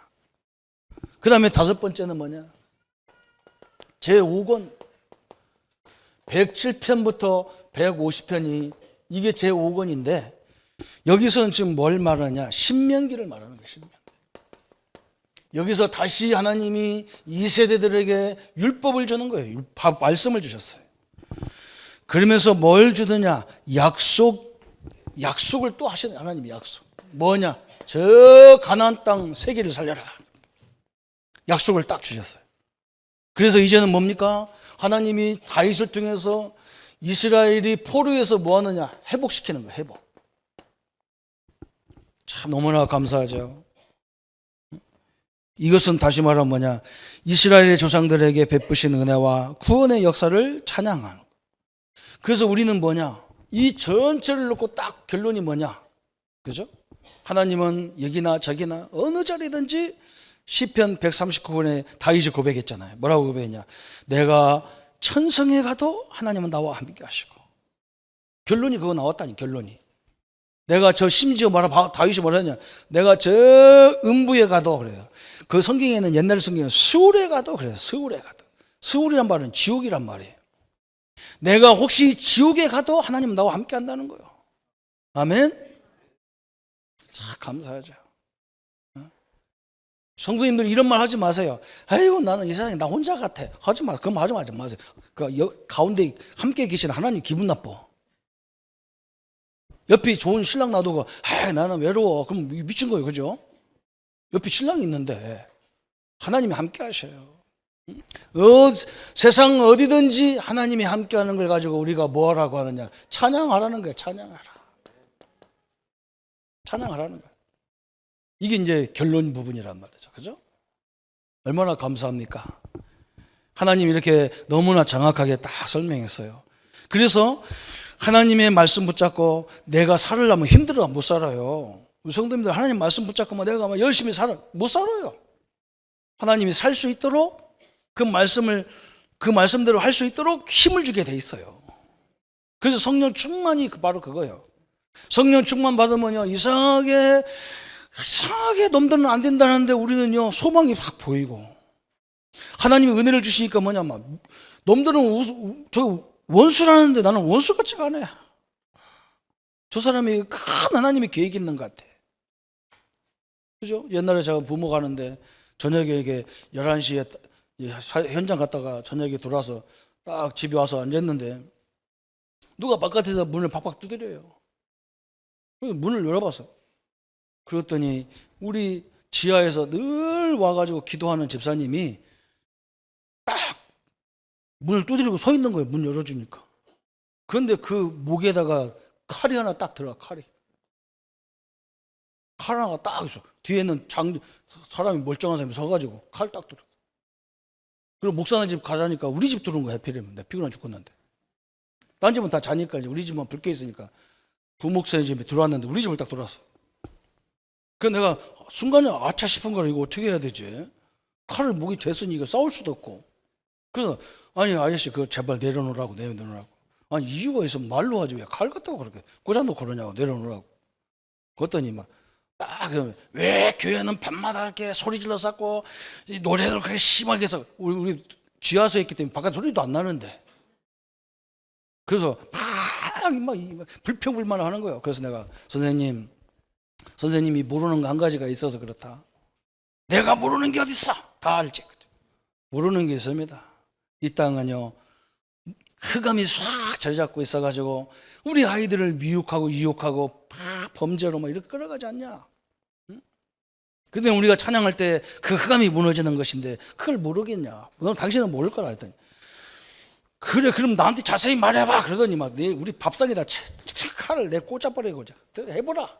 Speaker 1: 그 다음에 5번째는 뭐냐? 제5권 107편부터 150편이 이게 제5권인데 여기서는 지금 뭘 말하냐? 신명기를 말하는 거예요. 신명기. 여기서 다시 하나님이 이 세대들에게 율법을 주는 거예요. 말씀을 주셨어요. 그러면서 뭘 주느냐? 약속을 또 하시는 하나님이 약속. 뭐냐? 저 가나안 땅 세계를 살려라. 약속을 딱 주셨어요. 그래서 이제는 뭡니까? 하나님이 다윗을 통해서 이스라엘이 포로에서 뭐 하느냐? 회복시키는 거예요. 회복. 참 너무나 감사하죠. 이것은 다시 말하면 뭐냐? 이스라엘의 조상들에게 베푸신 은혜와 구원의 역사를 찬양하는 거예요. 그래서 우리는 뭐냐? 이 전체를 놓고 딱 결론이 뭐냐? 그죠? 하나님은 여기나 저기나 어느 자리든지 시편 139편에 다윗이 고백했잖아요. 뭐라고 고백했냐? 내가 천성에 가도 하나님은 나와 함께 하시고. 결론이 그거 나왔다니, 결론이. 내가 심지어 다윗이 뭐라 했냐? 내가 저 음부에 가도 그래요. 그 성경에는 옛날 성경에 스울에 가도 그래요. 스울에 가도. 스울이란 말은 지옥이란 말이에요. 내가 혹시 지옥에 가도 하나님은 나와 함께 한다는 거예요. 아멘? 참 감사하죠. 성도님들 이런 말 하지 마세요. 아이고 나는 이 세상에 나 혼자 같아. 하지 마. 그럼 하지 마세요. 그 가운데 함께 계신 하나님 기분 나빠. 옆에 좋은 신랑 놔두고 나는 외로워. 그럼 미친 거예요. 그죠? 옆에 신랑이 있는데 하나님이 함께 하셔요. 세상 어디든지 하나님이 함께 하는 걸 가지고 우리가 뭐하라고 하느냐? 찬양하라는 거예요. 찬양하라는 거예요. 이게 이제 결론 부분이란 말이죠. 그죠? 얼마나 감사합니까? 하나님이 이렇게 너무나 정확하게 딱 설명했어요. 그래서 하나님의 말씀 붙잡고 내가 살으려면 힘들어 못 살아요. 우리 성도님들 하나님 말씀 붙잡고 내가 막 열심히 못 살아요. 하나님이 살 수 있도록 그 말씀대로 할 수 있도록 힘을 주게 돼 있어요. 그래서 성령 충만이 바로 그거예요. 성령 충만 받으면요 이상하게 놈들은 안 된다는데 우리는요 소망이 확 보이고 하나님이 은혜를 주시니까 뭐냐 막 놈들은 저 원수라는데 나는 원수 같지가 않아. 저 사람이 큰 하나님의 계획이 있는 것 같아. 그죠? 옛날에 제가 부모 가는데 저녁에 이렇게 11시에 현장 갔다가 저녁에 돌아서 딱 집에 와서 앉았는데 누가 바깥에서 문을 팍팍 두드려요. 문을 열어봤어. 그랬더니 우리 지하에서 늘 와가지고 기도하는 집사님이 딱 문을 두드리고 서 있는 거예요. 문 열어주니까. 그런데 그 목에다가 칼이 하나 딱 들어가. 칼 하나가 딱 있어. 뒤에는 사람이 멀쩡한 사람이 서가지고 칼 딱 들어. 그리고 목사님 집 가자니까 우리 집 들어온 거야. 하필이면 내가 피곤해 죽겠는데. 딴 집은 다 자니까 이제 우리 집만 불 켜 있으니까 부목사님 집에 들어왔는데 우리 집을 딱 들어왔어. 그래서 내가 순간에 아차 싶은 거라 이거 어떻게 해야 되지? 칼을 목에 댔으니 이거 싸울 수도 없고. 그래서 아니 아저씨 그거 제발 내려놓으라고. 아니 이유가 있으면 말로 하지 왜 칼 갖다가 그렇게 꽂아놓고 그러냐고. 내려놓으라고. 그랬더니 막 딱 왜 교회는 밤마다 이렇게 소리 질러 쌓고 노래를 그렇게 심하게 해서 우리 지하수에 있기 때문에 바깥 소리도 안 나는데 그래서 막 불평불만을 하는 거예요. 그래서 내가 선생님이 모르는 거 한 가지가 있어서 그렇다. 내가 모르는 게 어딨어? 다 알지. 모르는 게 있습니다. 이 땅은요 흑암이 싹 자리 잡고 있어가지고 우리 아이들을 미혹하고 유혹하고 범죄로 막 이렇게 끌어가지 않냐? 응? 근데 우리가 찬양할 때 그 흑암이 무너지는 것인데 그걸 모르겠냐? 너 당신은 모를 거라 했더니 그래 그럼 나한테 자세히 말해봐. 그러더니 막 우리 밥상에다 칼을 내 꽂아버리고 해보라.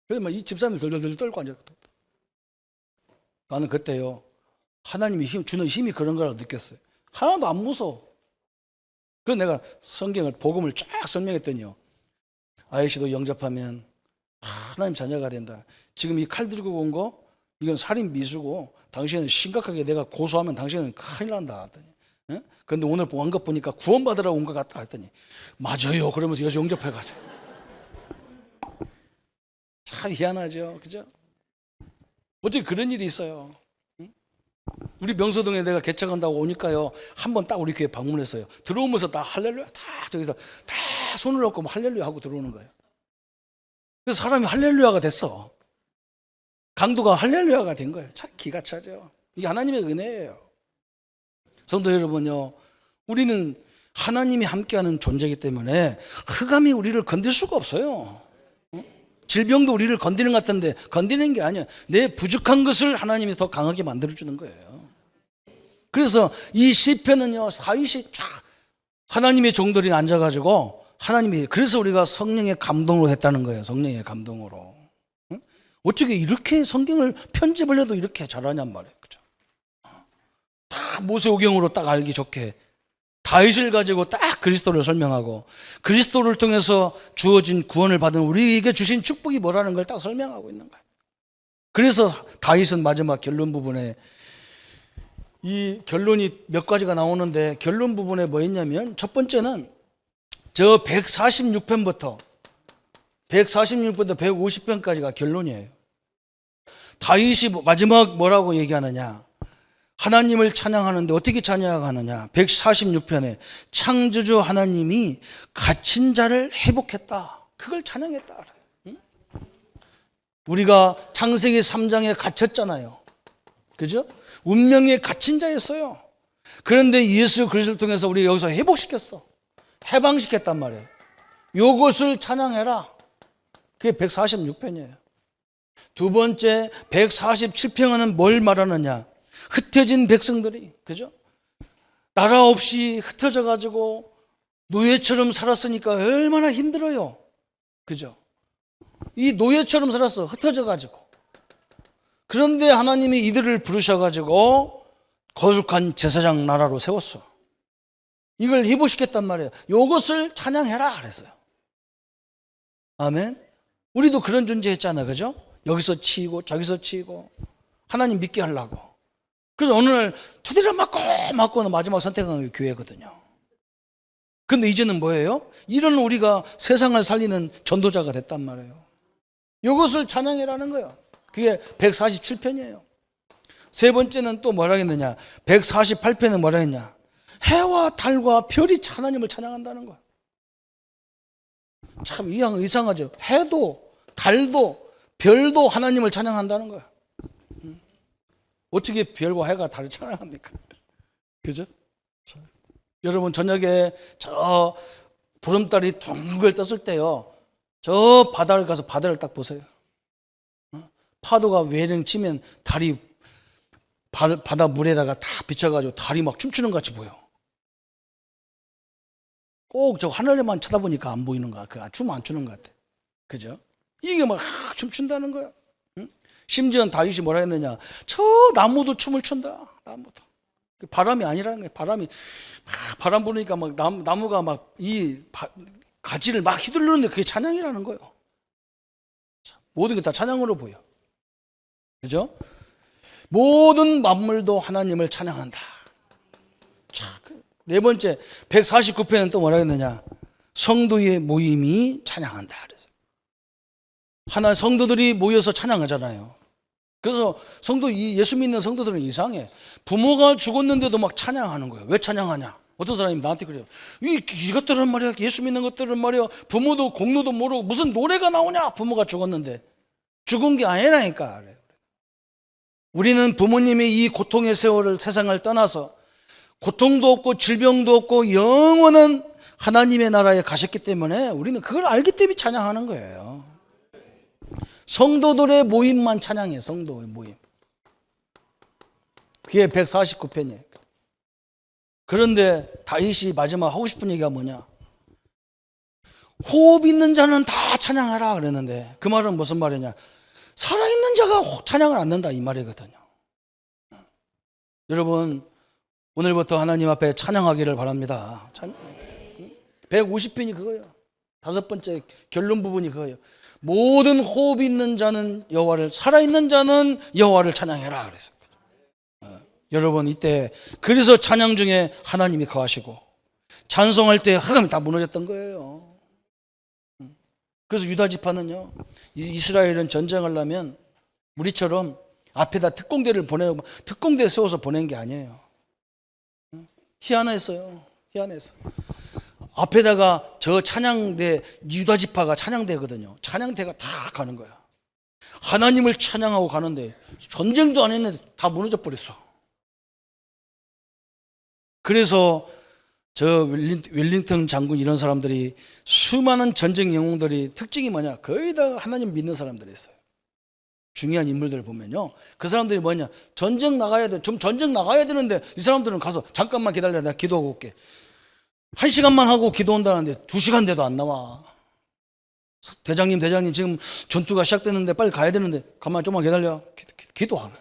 Speaker 1: 그래서 막 이 집사람이 덜덜덜 떨고 앉았거든. 나는 그때요 하나님이 주는 힘이 그런 거라고 느꼈어요. 하나도 안 무서워. 그래서 내가 성경을 복음을 쫙 설명했더니요 아이씨도 영접하면 하나님 자녀가 된다. 지금 이 칼 들고 온 거 이건 살인 미수고 당신은 심각하게 내가 고소하면 당신은 큰일 난다 했더니 그런데 오늘 온 것 보니까 구원받으러 온 것 같다 했더니 맞아요. 그러면서 여기서 영접해가지고 참 희한하죠. 그죠? 어떻게 그런 일이 있어요. 우리 명소동에 내가 개척한다고 오니까요 한번 딱 우리 교회 방문했어요. 들어오면서 다 할렐루야 다 저기서 다 손을 얹고 할렐루야 하고 들어오는 거예요. 그래서 사람이 할렐루야가 됐어. 강도가 할렐루야가 된 거예요. 참 기가 차죠. 이게 하나님의 은혜예요. 성도 여러분요, 우리는 하나님이 함께하는 존재이기 때문에 흑암이 우리를 건들 수가 없어요. 질병도 우리를 건드리는 것 같은데 건드리는 게 아니야. 내 부족한 것을 하나님이 더 강하게 만들어주는 거예요. 그래서 이 시편은요, 다윗이 쫙 하나님의 종들이 앉아가지고 하나님이, 그래서 우리가 성령의 감동으로 했다는 거예요. 성령의 감동으로. 어떻게 이렇게 성경을 편집을 해도 이렇게 잘하냔 말이에요. 그죠? 다 모세오경으로 딱 알기 좋게 다윗을 가지고 딱 그리스도를 설명하고, 그리스도를 통해서 주어진 구원을 받은 우리에게 주신 축복이 뭐라는 걸 딱 설명하고 있는 거예요. 그래서 다윗은 마지막 결론 부분에, 이 결론이 몇 가지가 나오는데 결론 부분에 뭐 있냐면, 첫 번째는 저 146편부터 150편까지가 결론이에요. 다윗이 마지막 뭐라고 얘기하느냐, 하나님을 찬양하는데 어떻게 찬양하느냐. 146편에 창조주 하나님이 갇힌 자를 회복했다, 그걸 찬양했다. 우리가 창세기 3장에 갇혔잖아요. 그죠? 운명에 갇힌 자였어요. 그런데 예수 그리스도를 통해서 우리 여기서 회복시켰어. 해방시켰단 말이에요. 이것을 찬양해라. 그게 146편이에요. 두 번째 147편은 뭘 말하느냐, 흩어진 백성들이, 그죠? 나라 없이 흩어져 가지고 노예처럼 살았으니까 얼마나 힘들어요. 그죠? 이 노예처럼 살았어, 흩어져 가지고. 그런데 하나님이 이들을 부르셔 가지고 거룩한 제사장 나라로 세웠어. 이걸 회복시켰단 말이에요. 이것을 찬양해라 그랬어요. 아멘. 우리도 그런 존재 했잖아, 그죠? 여기서 치이고 저기서 치이고 하나님 믿게 하려고. 그래서 어느 날 두드려 맞고는 마지막 선택한 게 교회거든요. 근데 이제는 뭐예요? 이런 우리가 세상을 살리는 전도자가 됐단 말이에요. 이것을 찬양해라는 거예요. 그게 147편이에요. 세 번째는 또 뭐라 했느냐, 148편은 뭐라 했냐, 해와 달과 별이 하나님을 찬양한다는 거예요. 참 이상하죠. 해도 달도 별도 하나님을 찬양한다는 거예요. 어떻게 별과 해가 달을 찬양합니까? 그죠? 여러분 저녁에 저 보름달이 둥글 떴을 때요, 저 바다를 가서 바다를 딱 보세요. 파도가 외령 치면 달이 바다 물에다가 다 비쳐가지고 달이 막 춤추는 것 같이 보여. 꼭 저 하늘에만 쳐다보니까 안 보이는 거야. 춤 안 추는 것 같아. 그죠? 이게 막 춤춘다는 거야. 응? 심지어 다윗이 뭐라 했느냐, 저 나무도 춤을 춘다. 나무도. 바람이 아니라는 거예요. 바람 부니까 막 나무가 막 이 가지를 막 휘두르는데 그게 찬양이라는 거예요. 모든 게 다 찬양으로 보여. 그죠? 모든 만물도 하나님을 찬양한다. 자, 네 번째 149편은 또 뭐라 했느냐, 성도의 모임이 찬양한다 그래서. 하나 성도들이 모여서 찬양하잖아요. 그래서 예수 믿는 성도들은 이상해. 부모가 죽었는데도 막 찬양하는 거예요. 왜 찬양하냐? 어떤 사람이 나한테 그래요. 이것들은 말이야, 예수 믿는 것들은 말이야, 부모도 공로도 모르고 무슨 노래가 나오냐, 부모가 죽었는데. 죽은 게 아니라니까. 우리는 부모님의 이 고통의 세상을 떠나서 고통도 없고 질병도 없고 영원한 하나님의 나라에 가셨기 때문에 우리는 그걸 알기 때문에 찬양하는 거예요. 성도들의 모임만 찬양해. 성도의 모임. 그게 149편이에요. 그런데 다윗이 마지막 하고 싶은 얘기가 뭐냐, 호흡 있는 자는 다 찬양하라 그랬는데, 그 말은 무슨 말이냐, 살아있는 자가 찬양을 안 한다 이 말이거든요. 여러분 오늘부터 하나님 앞에 찬양하기를 바랍니다. 150편이 그거예요. 다섯 번째 결론 부분이 그거예요. 모든 호흡 있는 자는 여호와를, 살아있는 자는 여호와를 찬양해라 그랬어요. 여러분 이때 그래서 찬양 중에 하나님이 거하시고, 찬송할 때 흑암이 다 무너졌던 거예요. 그래서 유다 지파는요, 이스라엘은 전쟁을 하면 우리처럼 앞에다 특공대를 보내고 특공대 세워서 보낸 게 아니에요. 희한했어요. 희한했어. 앞에다가 저 찬양대, 유다 지파가 찬양대거든요. 찬양대가 다 가는 거야. 하나님을 찬양하고 가는데 전쟁도 안 했는데 다 무너져 버렸어. 그래서 저 웰링턴 장군 이런 사람들이 수많은 전쟁 영웅들이 특징이 뭐냐? 거의 다 하나님 믿는 사람들이었어요. 중요한 인물들 보면요. 그 사람들이 뭐냐? 전쟁 나가야 돼. 좀 전쟁 나가야 되는데 이 사람들은 가서 잠깐만 기다려. 내가 기도하고 올게. 1시간만 하고 기도 온다는데 2시간 돼도 안 나와. 대장님 지금 전투가 시작됐는데 빨리 가야 되는데 가만 좀만 기다려. 기도하래.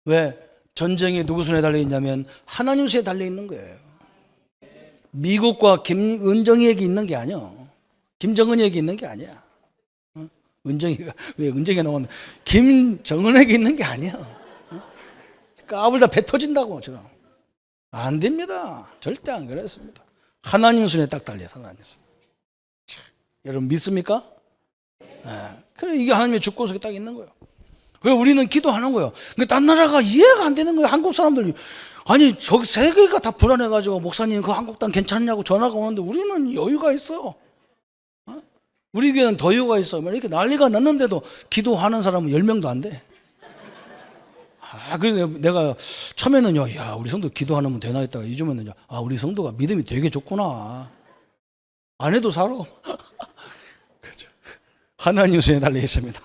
Speaker 1: 왜? 전쟁이 누구 손에 달려 있냐면 하나님 손에 달려 있는 거예요. 미국과 은정이에게 있는 게 아니야. 김정은이에게 있는 게 아니야. 은정이가 왜 은정이가 나왔는데 김정은에게 있는 게 아니야. 까불다 배 터진다고 지금. 안 됩니다. 절대 안 그랬습니다. 하나님 손에 딱 달려서 하나님 손. 여러분 믿습니까? 그래 이게 하나님의 주권속에 딱 있는 거예요. 그래서 우리는 기도하는 거예요. 근데 딴 나라가 이해가 안 되는 거예요. 한국 사람들이 아니 저기 세계가 다 불안해가지고 목사님 그 한국 땅 괜찮냐고 전화가 오는데 우리는 여유가 있어. 우리 교회는 더 여유가 있어. 이렇게 난리가 났는데도 기도하는 사람은 10명도 안 돼. 그래서 내가 처음에는요, 야 우리 성도 기도하면 되나 했다가 요즘에는 우리 성도가 믿음이 되게 좋구나. 안 해도 살아. 그렇죠. 하나님 손에 달려 있습니다.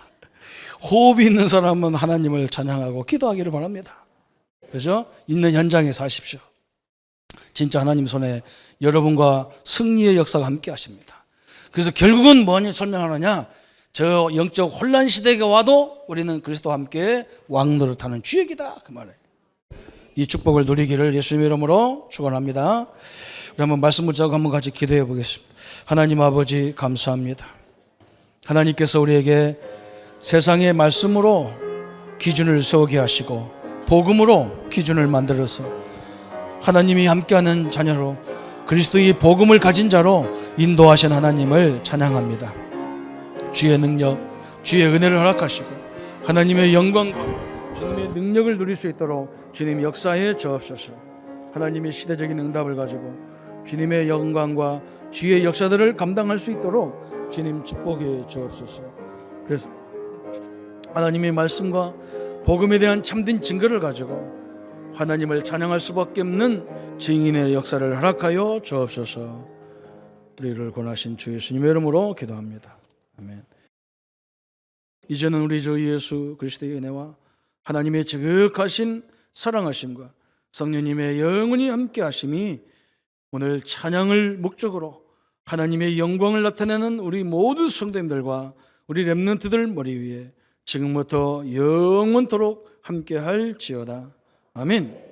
Speaker 1: 호흡이 있는 사람은 하나님을 찬양하고 기도하기를 바랍니다. 그렇죠? 있는 현장에 사십시오. 진짜 하나님 손에 여러분과 승리의 역사가 함께 하십니다. 그래서 결국은 뭐니 설명하느냐? 저 영적 혼란 시대가 와도 우리는 그리스도와 함께 왕노릇하는 주역이다 그 말이에요. 이 축복을 누리기를 예수님의 이름으로 축원합니다. 우리 한번 말씀 붙잡고 한번 같이 기도해 보겠습니다. 하나님 아버지 감사합니다. 하나님께서 우리에게 세상의 말씀으로 기준을 세우게 하시고 복음으로 기준을 만들어서 하나님이 함께하는 자녀로 그리스도의 복음을 가진 자로 인도하신 하나님을 찬양합니다. 주의 능력, 주의 은혜를 허락하시고 하나님의 영광과 주님의 능력을 누릴 수 있도록 주님 역사에 주옵소서. 하나님의 시대적인 응답을 가지고 주님의 영광과 주의 역사들을 감당할 수 있도록 주님 축복해 주옵소서. 그래서 하나님의 말씀과 복음에 대한 참된 증거를 가지고 하나님을 찬양할 수밖에 없는 증인의 역사를 허락하여 주옵소서. 우리를 권하신 주 예수님의 이름으로 기도합니다. 아멘. 이제는 우리 주 예수 그리스도의 은혜와 하나님의 지극하신 사랑하심과 성령님의 영원히 함께 하심이 오늘 찬양을 목적으로 하나님의 영광을 나타내는 우리 모든 성도님들과 우리 렘넌트들 머리 위에 지금부터 영원토록 함께 할지어다. 아멘.